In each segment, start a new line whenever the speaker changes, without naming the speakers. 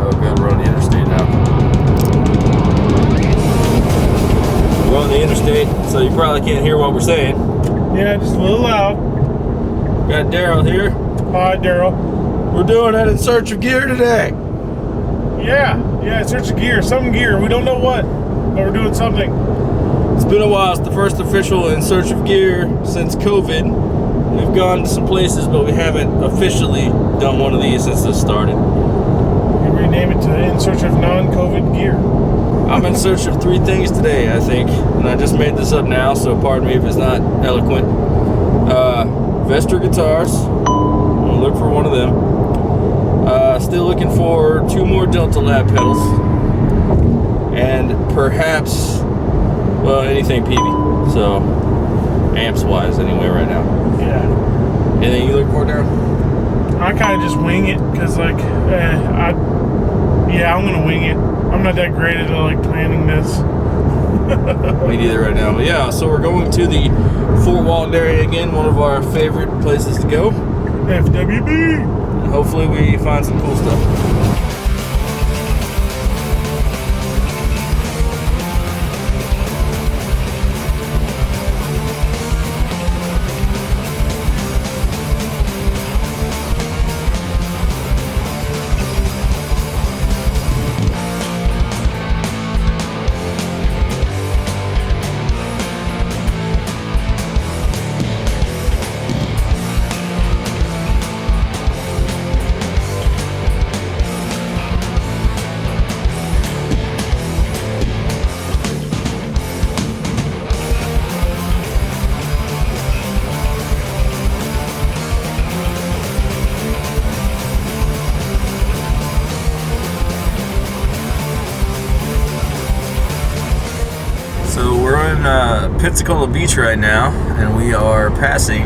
Oh god, we're on the interstate now. We're on the interstate, so you probably can't hear what we're saying.
Yeah, just a little loud.
Got Daryl here.
Hi, Daryl.
We're doing it in search of gear today.
Yeah, in search of gear. Some gear. We don't know what, but we're doing something.
It's been a while. It's the first official in search of gear since COVID. We've gone to some places, but we haven't officially done one of these since this started.
You rename it to In Search of Non-COVID Gear.
I'm in search of 3 things today, I think, and I just made this up now, so pardon me if it's not eloquent. Vestor guitars. I'm gonna look for one of them. Still looking for 2 more Delta Lab pedals, and perhaps, well, anything PV. So, amps wise, anyway, right now.
Yeah.
Anything you look for, Daryl?
I kind of just wing it, because, like, I'm gonna wing it. I'm not that great at like planning this.
Me neither right now. But yeah, so we're going to the Fort Walton area again, one of our favorite places to go.
FWB.
And hopefully we find some cool stuff. Pensacola Beach right now, and we are passing.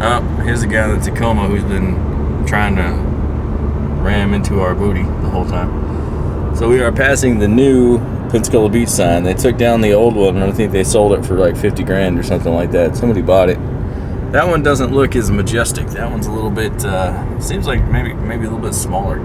Oh, here's a guy in the Tacoma who's been trying to ram into our booty the whole time. So we are passing the new Pensacola Beach sign. They took down the old one, and I think they sold it for like 50 grand or something like that. Somebody bought it. That one doesn't look as majestic. That one's a little bit, seems like maybe a little bit smaller.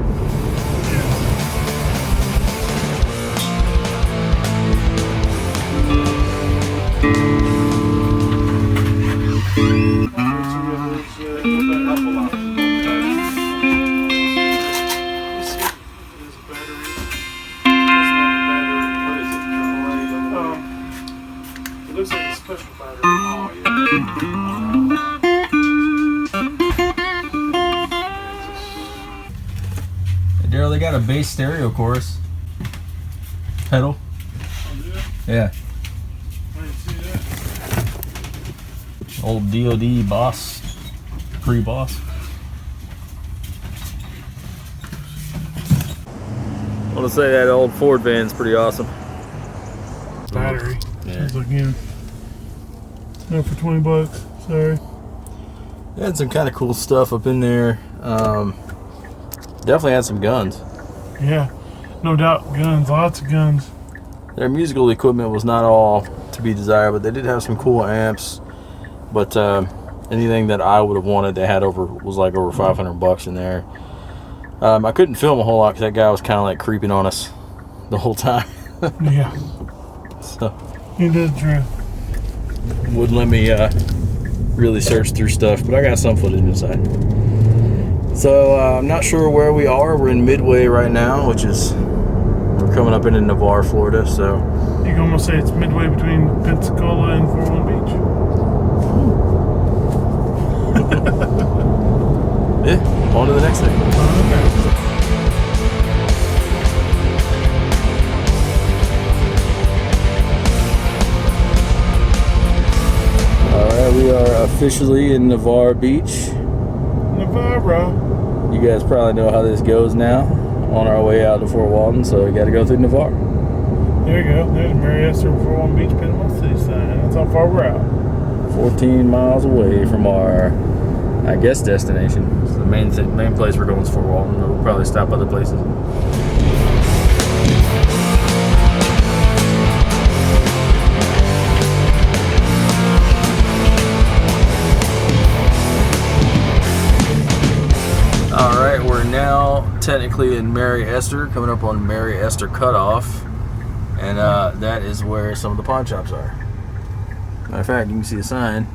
Daryl, they got a bass stereo chorus pedal. Yeah.
I didn't see that.
Old DOD Boss, pre-Boss. I want to say that old Ford van's pretty awesome.
Battery.
Yeah.
Let's look in. No, for 20 bucks. Sorry.
They had some kind of cool stuff up in there. Definitely had some guns.
Yeah, no doubt. Guns, lots of guns.
Their musical equipment was not all to be desired, but they did have some cool amps. But anything that I would have wanted, they had was like over 500 bucks in there. I couldn't film a whole lot because that guy was kind of like creeping on us the whole time.
Yeah.
So
He did true.
wouldn't let me really search through stuff, but I got some footage inside. So I'm not sure where we are. We're in Midway right now, which is, we're coming up into Navarre, Florida. So
You can almost say it's midway between Pensacola and Fort Walton Beach.
yeah, on to the next thing.
Okay.
Alright, we are officially in Navarre Beach.
Navarre.
You guys probably know how this goes now. On our way out to Fort Walton, so we got to go through Navarre.
There you go. There's Mary Esther Fort Walton Beach Panama City sign. That's how far we're out.
14 miles away from our, I guess, destination. So the main place we're going is Fort Walton. We'll probably stop other places. Alright, we're we're now technically in Mary Esther, coming up on Mary Esther Cutoff, and that is where some of the pawn shops are. Matter of fact, you can see a sign.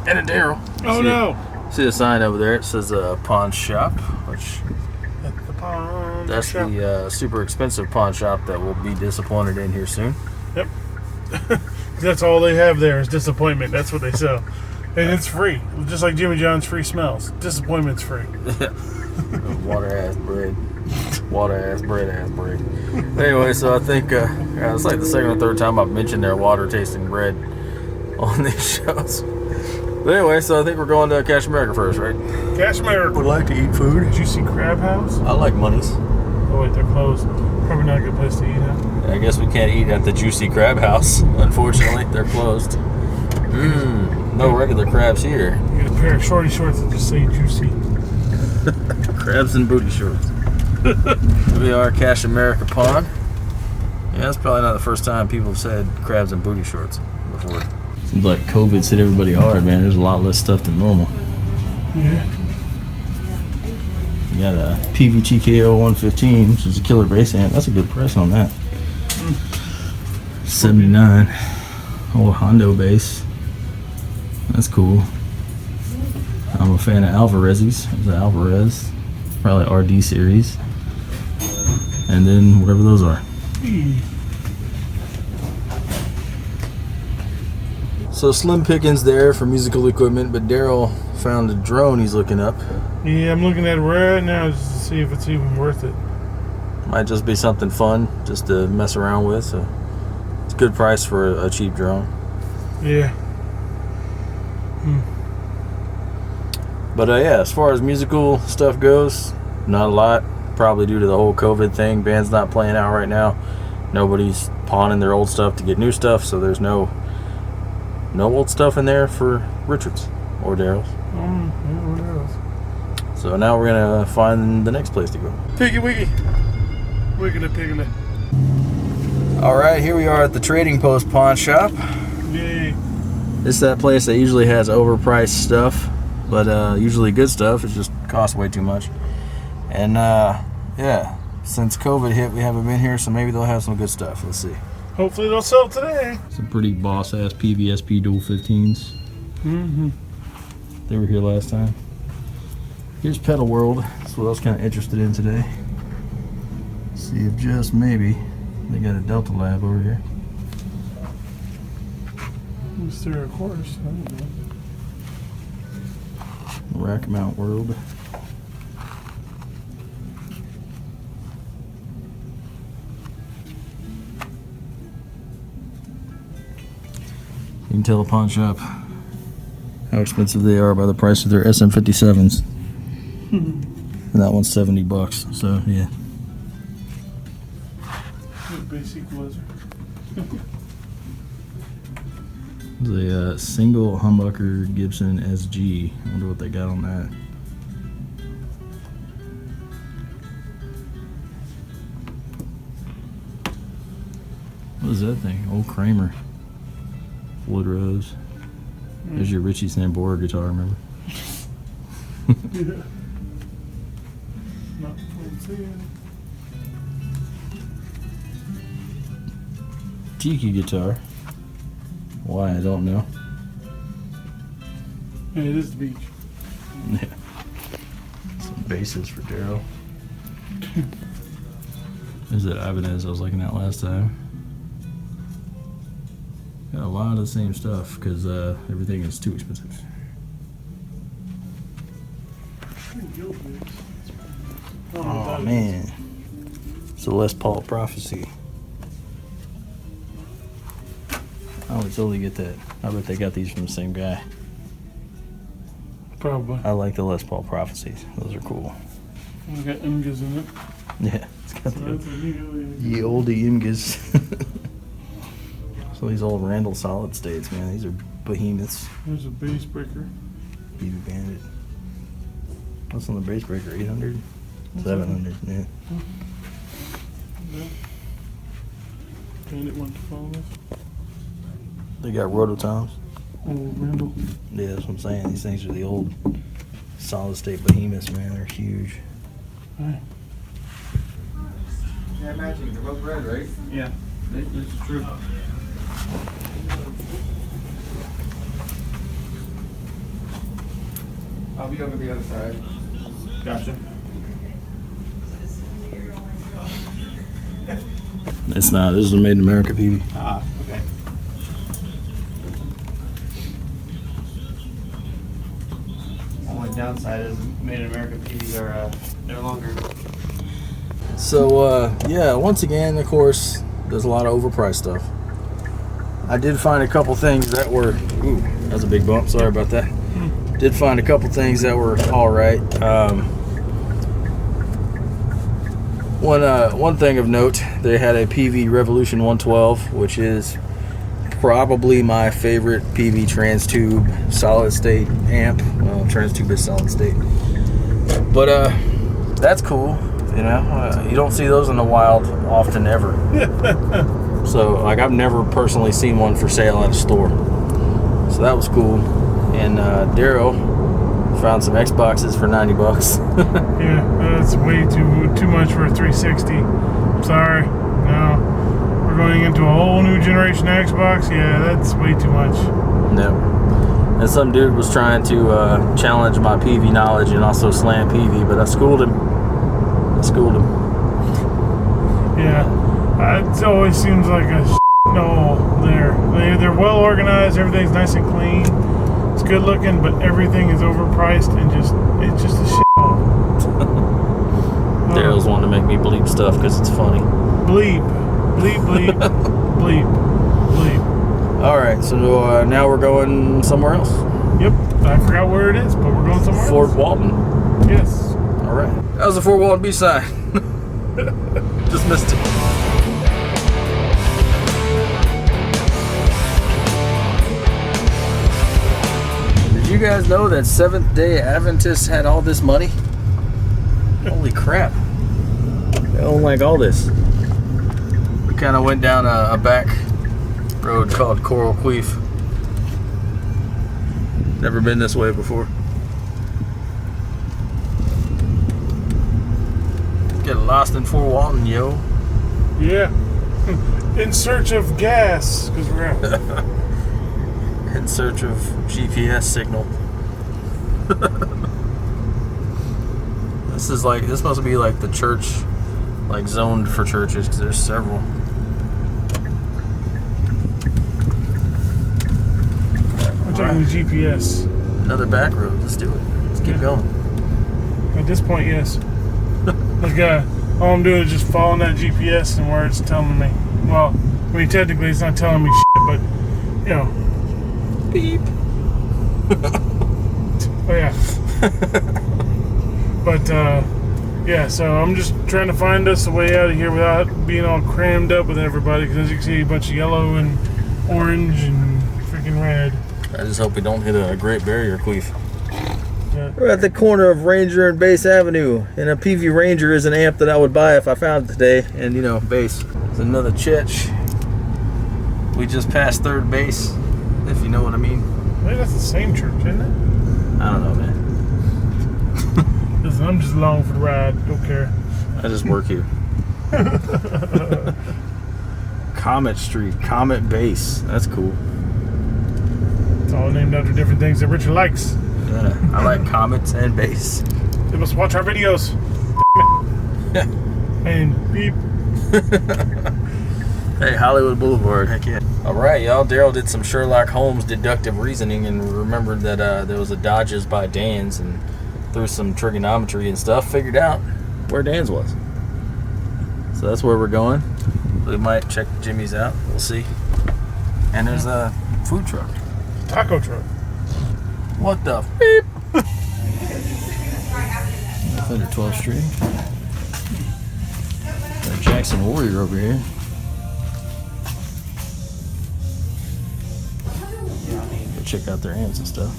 And a Daryl.
Oh no!
See a sign over there? It says pawn shop, which that's
shop.
the super expensive pawn shop that we'll be disappointed in here soon.
Yep. That's all they have there is disappointment. That's what they sell. And it's free. Just like Jimmy John's free smells. Disappointment's free.
Water ass bread. Water ass bread ass bread. Anyway, so I think it's like the second or third time I've mentioned their water tasting bread on these shows. But anyway, so I think we're going to Cash America first, right?
Cash America.
Would like to eat food.
Did you see Crab House?
I like Money's.
Oh wait, they're closed. Probably not a good place to eat at.
I guess we can't eat at the Juicy Crab House. Unfortunately, they're closed. No regular crabs here.
You get a pair of shorty shorts that just say juicy.
Crabs and booty shorts. We are Cash America Pawn. Yeah, that's probably not the first time people have said crabs and booty shorts before. Seems like COVID's hit everybody hard, man. There's a lot less stuff than normal.
Yeah.
You got a PVTKO 115, which is a killer bass amp. That's a good price on that. 79. Old Hondo bass. That's cool. I'm a fan of Alvarez's. It's an Alvarez. Probably RD series. And then whatever those are. So slim pickings there for musical equipment, but Daryl found a drone he's looking up.
Yeah, I'm looking at it right now just to see if it's even worth it.
Might just be something fun just to mess around with. So it's a good price for a cheap drone.
Yeah.
But yeah, as far as musical stuff goes, not a lot. Probably due to the whole COVID thing. Band's not playing out right now. Nobody's pawning their old stuff to get new stuff, so there's no old stuff in there for Richards or Daryl's.
What else?
So now we're gonna find the next place to go.
Piggy wiggy. Wiggity piggity.
Alright, here we are at the Trading Post Pawn Shop.
Yay.
It's that place that usually has overpriced stuff, but usually good stuff. It just costs way too much. And yeah, since COVID hit, we haven't been here, so maybe they'll have some good stuff. Let's see.
Hopefully they'll sell today.
Some pretty boss-ass PVSP dual 15s. They were here last time. Here's Pedal World. That's what I was kind of interested in today. See if just maybe they got a Delta Lab over here.
Is there a course? I don't know.
Rack Mount World. You can tell a pawn shop how expensive they are by the price of their SM57s. And that one's $70, so yeah.
Base equalizer.
The single humbucker Gibson SG. I wonder what they got on that. What is that thing? Old Kramer. Wood Rose. There's your Richie Sambora guitar, remember?
Yeah. Not fancy.
Tiki guitar. Why, I don't know.
Yeah, it is the beach.
Yeah. Some basses for Daryl. There's that Ibanez I was looking at last time. Got a lot of the same stuff because everything is too expensive. Oh man. It's a Les Paul Prophecy. I would totally get that. I bet they got these from the same guy.
Probably.
I like the Les Paul Prophecies. Those are cool.
It's got Imgas in it.
Yeah, it's got
So
the
that's a neat
ye olde Imgas. So these old Randall solid states, man, these are behemoths.
There's a bass breaker.
Evie Bandit. What's on the bass breaker? 800? 700, yeah.
Yeah. Bandit went to follow us.
They got rototoms.
Old Randall.
Yeah, that's what I'm saying. These things are the old solid state behemoths, man. They're huge.
Right.
Yeah, matching. They're both red, right?
Yeah.
This is true. I'll be over the other side.
Gotcha.
It's not. This is a made in America PV.
Ah, okay. Only downside is Made in America PVs are no longer.
So, yeah, once again, of course, there's a lot of overpriced stuff. I did find a couple things that were... Ooh, that was a big bump. Sorry about that. Did find a couple things that were all right. One thing of note, they had a PV Revolution 112, which is probably my favorite PV trans tube solid state amp. Well, trans tube is solid state, but that's cool. You know, you don't see those in the wild often ever. So, like, I've never personally seen one for sale at a store. So that was cool. And Daryl found some Xboxes for $90.
Yeah, that's way too much for a 360. Sorry, no. We're going into a whole new generation Xbox. Yeah, that's way too much.
No. And some dude was trying to challenge my PV knowledge and also slam PV, but I schooled him.
Yeah, it always seems like a no there. They're well organized. Everything's nice and clean. It's good looking, but everything is overpriced and it's just a shithole.
Daryl's wanting to make me bleep stuff because it's funny.
Bleep, bleep, bleep, bleep, bleep.
All right, so now we're going somewhere else.
Yep, I forgot where it is, but we're going somewhere
Fort
else.
Walton.
Yes.
All right. That was the Fort Walton Beach sign. Just missed it. Did you guys know that Seventh-day Adventists had all this money? Holy crap. They own like all this. We kind of went down a back road called Coral Queef. Never been this way before. Get lost in Fort Walton, yo.
Yeah. In search of gas, because we're out.
In search of GPS signal. This must be like the church, like zoned for churches, because there's several.
I'm checking the GPS.
Another back road. Let's do it. Let's keep going.
At this point, yes. Like, all I'm doing is just following that GPS and where it's telling me. Well, I mean, technically it's not telling me shit, but, you know.
Beep.
Oh, yeah. But, yeah, so I'm just trying to find us a way out of here without being all crammed up with everybody, because as you can see, a bunch of yellow and orange and freaking red.
I just hope we don't hit a Great Barrier Queef.
Yeah.
We're at the corner of Ranger and Base Avenue, and a PV Ranger is an amp that I would buy if I found it today. And you know, Base. It's another church. We just passed Third Base, if you know what I mean.
I think that's the same church, isn't it?
I don't know, man.
Listen, I'm just along for the ride. Don't care.
I just work here. Comet Street, Comet Base. That's cool.
It's all named after different things that Richard likes.
Yeah, I like comets and bass.
They must watch our videos. And beep.
Hey, Hollywood Boulevard, heck yeah. All right, y'all. Daryl did some Sherlock Holmes deductive reasoning and remembered that there was a Dodges by Dan's, and through some trigonometry and stuff, figured out where Dan's was. So that's where we're going. We might check Jimmy's out. We'll see. And there's a food truck.
Taco truck.
What the beep? Under 12th Street. Got Jackson Warrior over here. Go check out their amps and stuff.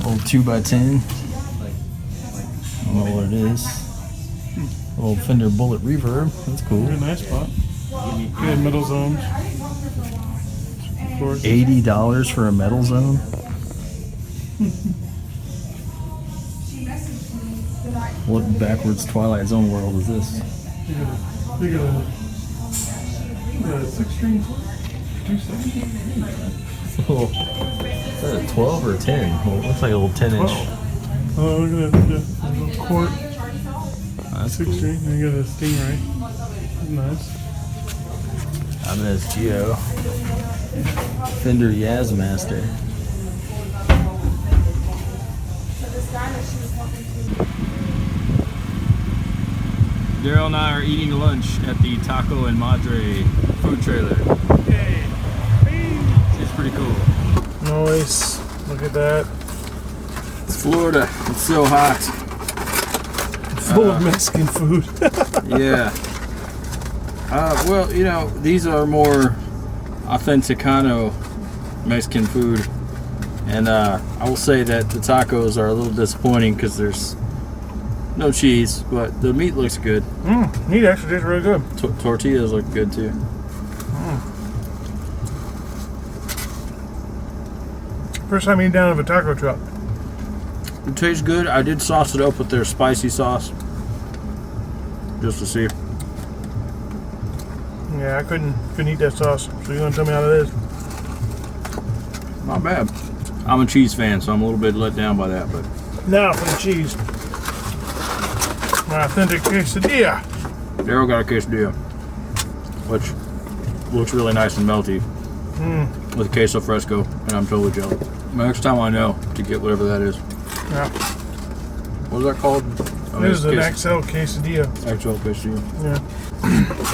Old 2x10. I don't know what it is. Old Fender Bullet Reverb. That's cool.
Very nice spot. Good middle zones. of course.
$80 for a metal zone? What backwards Twilight Zone world is this?
They got a 6-string 270.
Oh, is that a 12 or a 10? Well, it looks like a little 10-inch.
Oh, look at that. The little quart.
That's
6-string. And you got a Stingray. Nice.
I'm in Geo. Fender Yazmaster. Daryl and I are eating lunch at the Taco and Madre food trailer.
Yay.
It's pretty cool.
Nice. Look at that.
It's Florida. It's so hot.
Full of Mexican food.
Yeah. Well, you know, these are more authenticano Mexican food. And I will say that the tacos are a little disappointing because there's no cheese, but the meat looks good.
Meat actually tastes really good.
Tortillas look good too.
First time eating down of a taco truck.
It tastes good. I did sauce it up with their spicy sauce just to see.
Yeah, I couldn't eat that sauce. So you're gonna tell me how it is?
Not bad. I'm a cheese fan, so I'm a little bit let down by that, but
Now for the cheese. My authentic quesadilla.
Daryl got a quesadilla, which looks really nice and melty with queso fresco, and I'm totally jealous. Next time I know to get whatever that is.
Yeah.
What is that called? Oh,
This is an
queso-
XL quesadilla.
Actual quesadilla.
Yeah.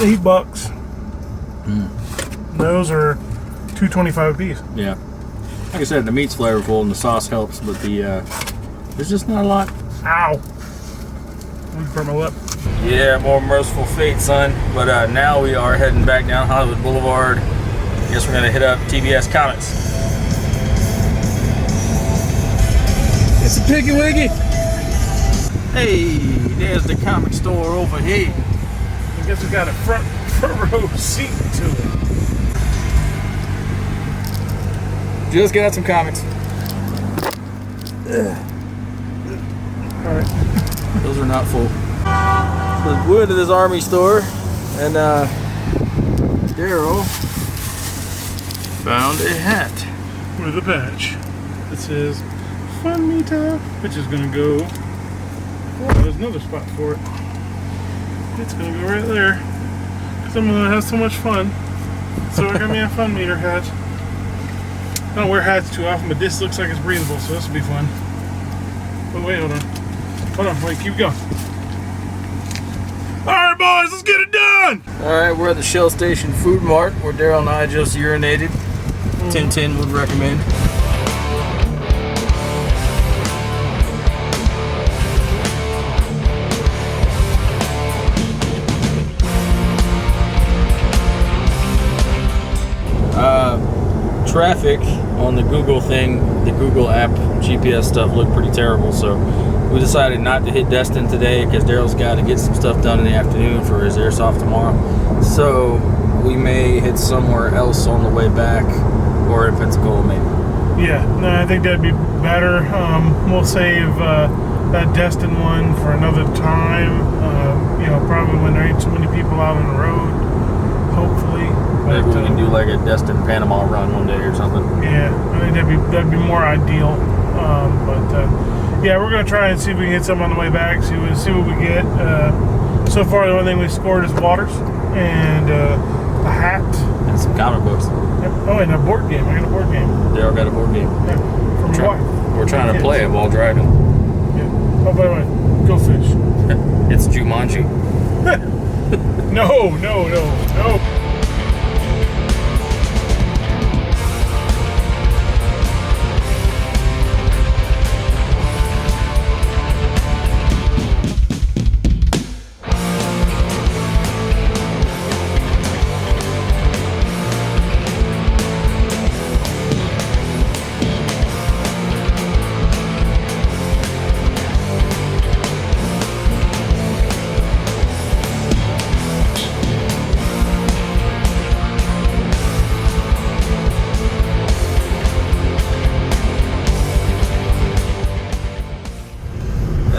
$8. Those are $2.25 a piece.
Yeah. Like I said, the meat's flavorful and the sauce helps, but there's just not a lot.
Ow. Let me burn my lip.
Yeah, more merciful fate, son. But now we are heading back down Hollywood Boulevard. Guess we're gonna hit up TBS Comics. It's a Piggy Wiggy. Hey, there's the comic store over here.
I guess we got a front row seat to it.
Just got some comics.
Alright.
Those are not full. So we went to this army store, and Daryl found a hat.
With a patch that says Fun Me Time, which is gonna go. Oh, there's another spot for it. It's gonna go right there. Cause I'm gonna have so much fun. So I got me a fun meter hat. I don't wear hats too often, but this looks like it's breathable, so this will be fun. Oh wait, hold on. Hold on, wait, keep going. Alright boys, let's get it done!
Alright, we're at the Shell Station Food Mart where Daryl and I just urinated. Tintin would recommend. Traffic on the Google thing, the Google app GPS stuff looked pretty terrible, so we decided not to hit Destin today because Daryl's got to get some stuff done in the afternoon for his airsoft tomorrow. So we may hit somewhere else on the way back, or in Pensacola maybe.
Yeah, no, I think that'd be better. We'll save that Destin one for another time. You know, probably when there ain't so many people out on the road. Hopefully.
Maybe we can do like a Destin Panama run one day or something.
Yeah, I think that'd be more ideal. Yeah, we're gonna try and see if we can hit some on the way back. See what we get. So far, the only thing we scored is waters and a hat
And some comic books.
Yep. Oh, and a board game. I got a board game.
Daryl got a board game.
Yeah, from my wife.
We're trying to play it while driving.
Yeah. Oh, by the way, go fish.
It's Jumanji.
No.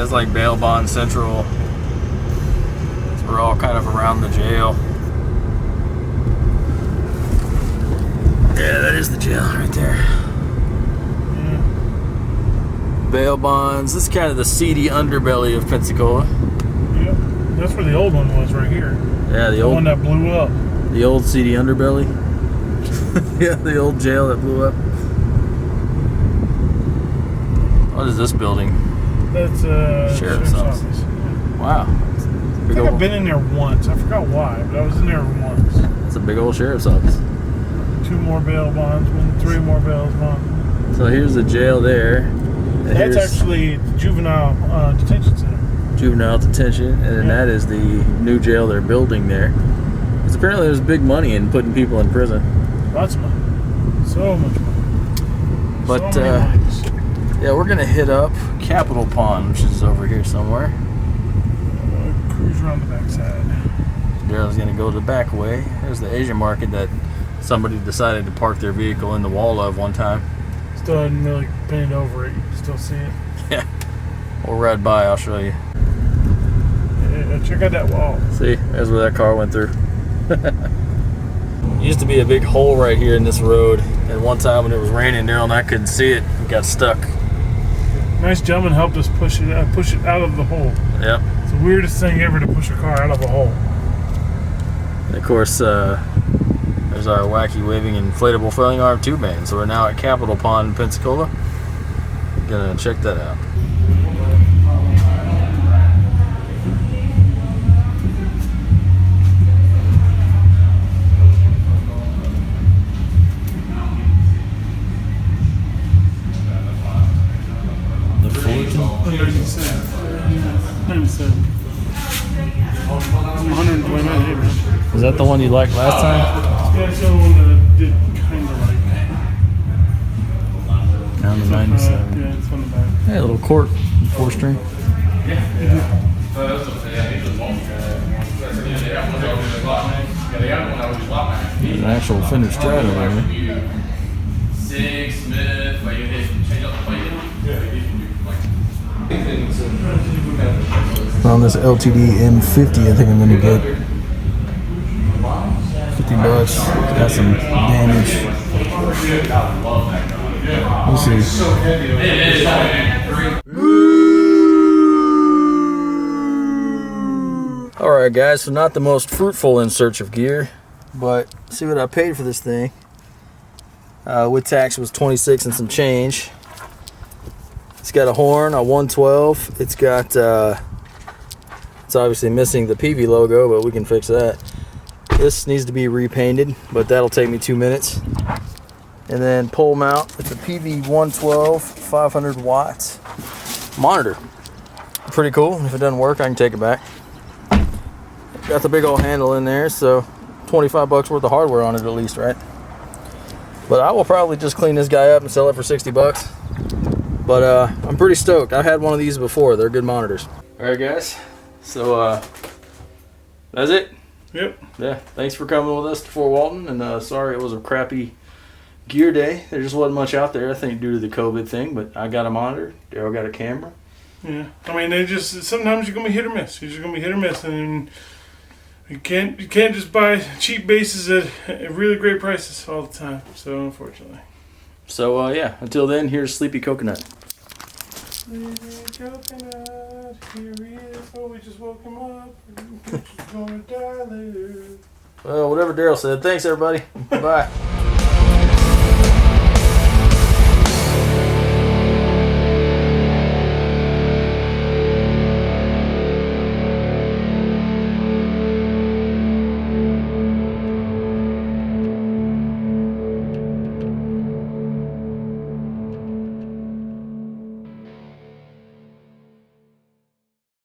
That's like bail bond central. So we're all kind of around the jail. Yeah, that is the jail right there.
Yeah.
Bail bonds. This is kind of the seedy underbelly of Pensacola.
Yep. That's where the old one was, right here.
Yeah,
The one that blew up.
the old seedy underbelly. Yeah, the old jail that blew up. What is this building?
That's
Sheriff's office.
Yeah.
Wow.
I think I've been in there once. I forgot why, but I was in there once.
It's a big old sheriff's office.
2 more bail bonds, 3 more bail bonds.
So here's the jail there. And
That's
here's
actually juvenile detention center.
juvenile detention, and then that is the new jail they're building there. Because apparently there's big money in putting people in prison.
Lots of money. So much money.
But
so many monies.
yeah, we're gonna hit up Capitol Pond, which is over here somewhere.
Cruise around the backside.
Daryl's gonna go the back way. There's the Asian market that somebody decided to park their vehicle in the wall of one time.
Still hadn't really painted over it. You can still see it.
Yeah. We'll ride by, I'll show you.
Yeah, check out that wall.
See, there's where that car went through. Used to be a big hole right here in this road, and one time when it was raining, Daryl and I couldn't see it. We got stuck.
Nice gentleman helped us push it out of the hole.
Yep.
It's the weirdest thing ever to push a car out of a hole.
And of course, there's our wacky waving inflatable flailing arm Tubeman. So we're now at Capitol Pond in Pensacola. Gonna check that out. The Fullerton?
107. I'm 129 here, man.
Is that the one you liked last time?
Yeah, it's the one that I did kind of like.
Down to 97.
Yeah, it's on the back.
Hey, a little court, 4-string. There's an actual Fender Strat over here. On this LTD M50, I think I'm gonna get $50. Got some damage. We'll see. Alright guys, so not the most fruitful in search of gear, but see what I paid for this thing. With tax was 26 and some change. It's got a horn, a 112. It's got, it's obviously missing the PV logo, but we can fix that. This needs to be repainted, but that'll take me 2 minutes. And then pole mount, it's a PV 112, 500 watts monitor. Pretty cool. If it doesn't work, I can take it back. Got the big old handle in there, so 25 bucks worth of hardware on it at least, right? But I will probably just clean this guy up and sell it for 60 bucks. But I'm pretty stoked. I've had one of these before. They're good monitors. All right, guys. So that's it.
Yep.
Yeah. Thanks for coming with us to Fort Walton. And sorry it was a crappy gear day. There just wasn't much out there, I think, due to the COVID thing. But I got a monitor. Daryl got a camera.
Yeah. I mean, they just sometimes you're gonna be hit or miss. You're just gonna be hit or miss, and you can't just buy cheap bases at really great prices all the time. So unfortunately.
So yeah. Until then, here's Sleepy Coconut.
Sleepy Coconut, here he is. Oh, we just woke him up. He's gonna die later.
Well, whatever Daryl said. Thanks, everybody. Bye.